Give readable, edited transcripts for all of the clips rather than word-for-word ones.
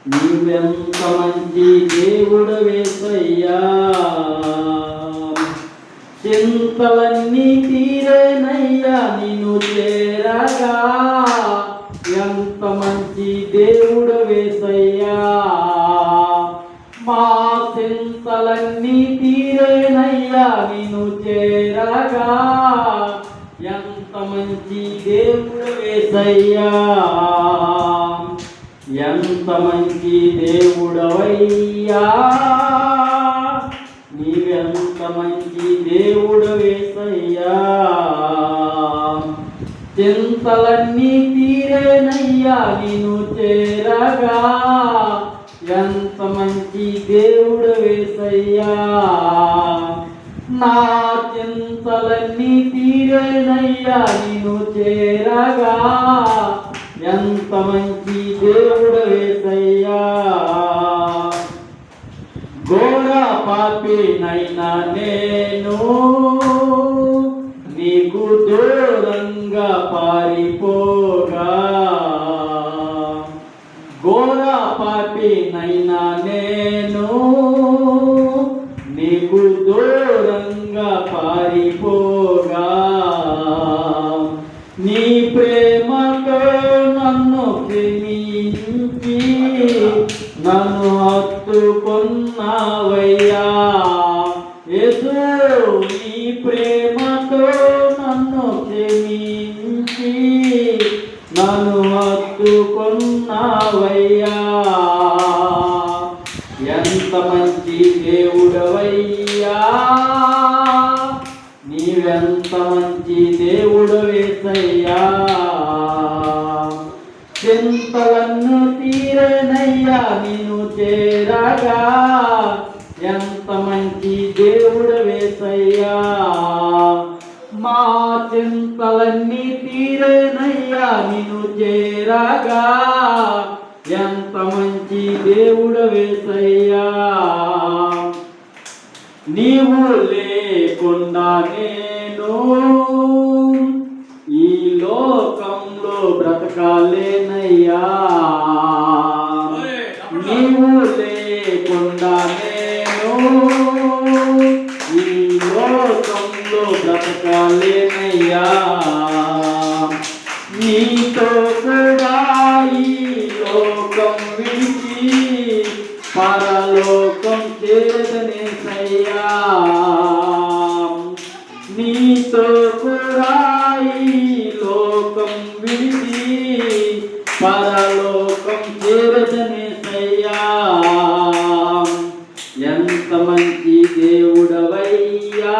నీవెంత మంచి దేవుడు యేసయ్యా, చింతలన్నీ తీరేనయ్యా నిన్ను చేరగా. ఎంత మంచి దేవుడు యేసయ్యా, మా చింతలన్నీ తీరేనయ్యా నిన్ను చేరగా. ఎంత మంచి దేవుడు యేసయ్యా, ఎంత మంచి దేవుడవయ్యా, నీవెంత మంచి దేవుడు యేసయ్యా. చింతలన్నీ తీరేనయ్యా నిన్ను చేరగా. ఎంత మంచి దేవుడు యేసయ్యా, నా చింతలన్నీ తీరేనయ్యా నిన్ను చేరగా. ఎంత మంచి దేవుడు యేసయ్యా, ఘోర పాపినైనా నేను నీకు దూరంగా పారిపోగా. ఘోర పాపినైనా నేను నీకు దూరంగా పారిపోగా. నీ ప్రేమతో నన్ను క్షమించి నన్ను హత్తుకున్నావయ్యా. యేసు నీ ప్రేమతో నన్ను క్షమించి నన్ను హత్తుకున్నావయ్యా. ఎంత మంచి దేవుడవయ్యా, నీవెంత మంచి దేవుడు యేసయ్యా. చింతలన్నీ తీరేనయ్యా నిన్ను చేరగా. ఎంత మంచి దేవుడు యేసయ్యా, మా చింతలన్నీ తీరేనయ్యా నిన్ను చేరగా. ఎంత మంచి దేవుడు యేసయ్యా, నీవు లేకుండా నేను ఈ లోకంలో బ్రతకాలేనయ్యా. నీవు లేకుండా నేను ఈ లోకంలో బ్రతకాలేనయ్యా. నీతో కూడా ఈ లోకం విడిచి పరలోకం చేరనేసయ్యా. నీతో కూడా ఈ లోకం విడిచి పరలోకం చేరనేసయ్యా. ఎంత మంచి దేవుడవయ్యా,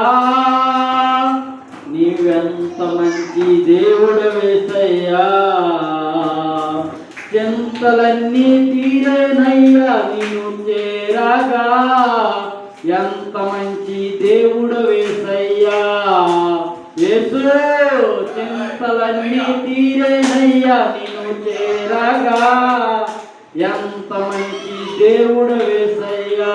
నీవెంత మంచి దేవుడు యేసయ్యా. చింతలన్నీ తీరేనయ్యా నిన్ను చేరగా. ఎంత మంచి దేవుడు యేసయ్యా. యేసు చింతలన్నీ తీరేనయ్యా నిన్ను చేరగా. ఎంత మంచి దేవుడు యేసయ్యా,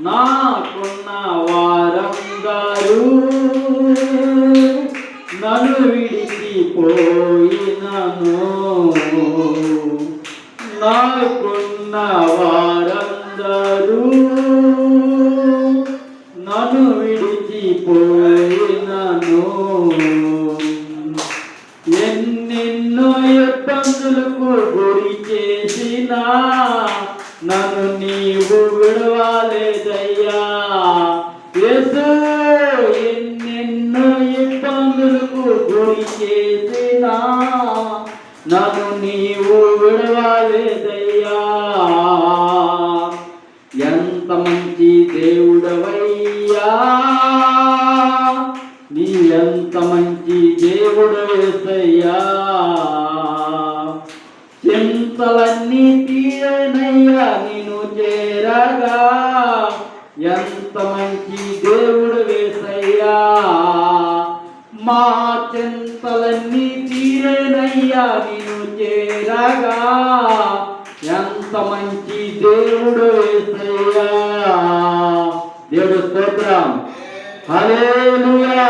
నాకున్న వారందరూ నన్ను విడిచిపోయినను. నాకున్న వారందరూ నన్ను విడిచిపోయినను. ఎన్నెన్నో ఇబ్బందులకు గురి చేసినా నన్ను నీవు విడవలేదయ్యా. యేసు ఎన్నెన్నో ఇబ్బందులకు గురి చేసినా నన్ను నీవు విడవలేదయ్యా. ఎంత మంచి దేవుడవయ్యా, నీ ఎంత మంచి దేవుడు యేసయ్యా. చింతలన్నీ తీరేనయ్యా నిన్ను చేరగా. ఎంత మంచి దేవుడు యేసయ్యా, మా చింతలన్నీ తీరేనయ్యా నిన్ను చేరగా. ఎంత మంచి దేవుడు యేసయ్యా. దేవుడు స్తోత్రం. హల్లెలూయా.